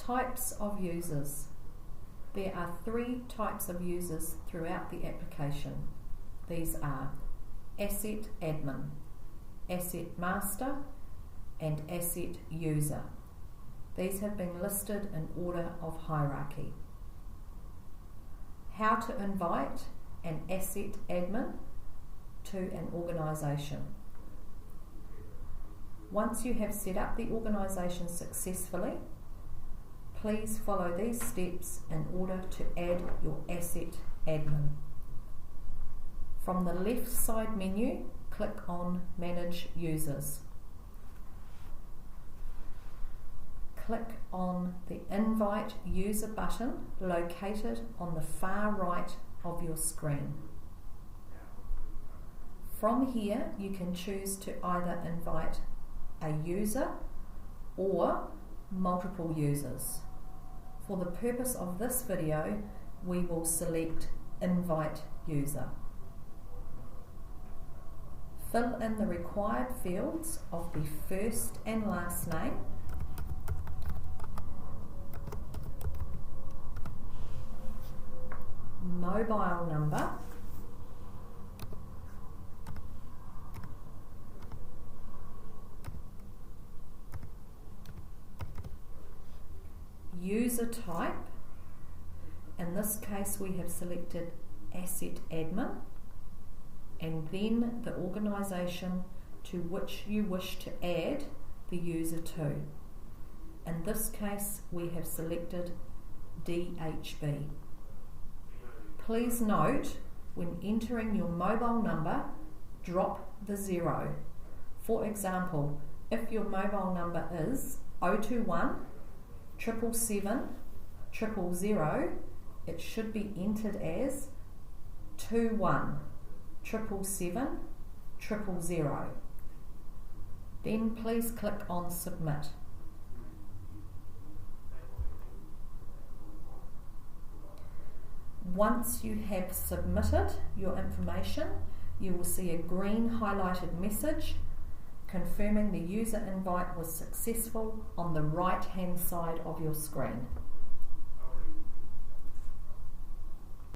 Types of users. There are 3 types of users throughout the application. These are asset admin, asset master, and asset user. These have been listed in order of hierarchy. How to invite an asset admin to an organisation. Once you have set up the organisation successfully, please follow these steps in order to add your asset admin. From the left side menu, click on Manage Users. Click on the Invite User button located on the far right of your screen. From here, you can choose to either invite a user or multiple users. For the purpose of this video, we will select Invite User. Fill in the required fields of the first and last name, mobile number, user type. In this case we have selected asset admin, and then the organisation to which you wish to add the user to. In this case we have selected DHB. Please note, when entering your mobile number, drop the 0. For example, if your mobile number is 021 777 000, it should be entered as 21 777 000. Then please click on Submit. Once you have submitted your information, you will see a green highlighted message confirming the user invite was successful on the right hand side of your screen.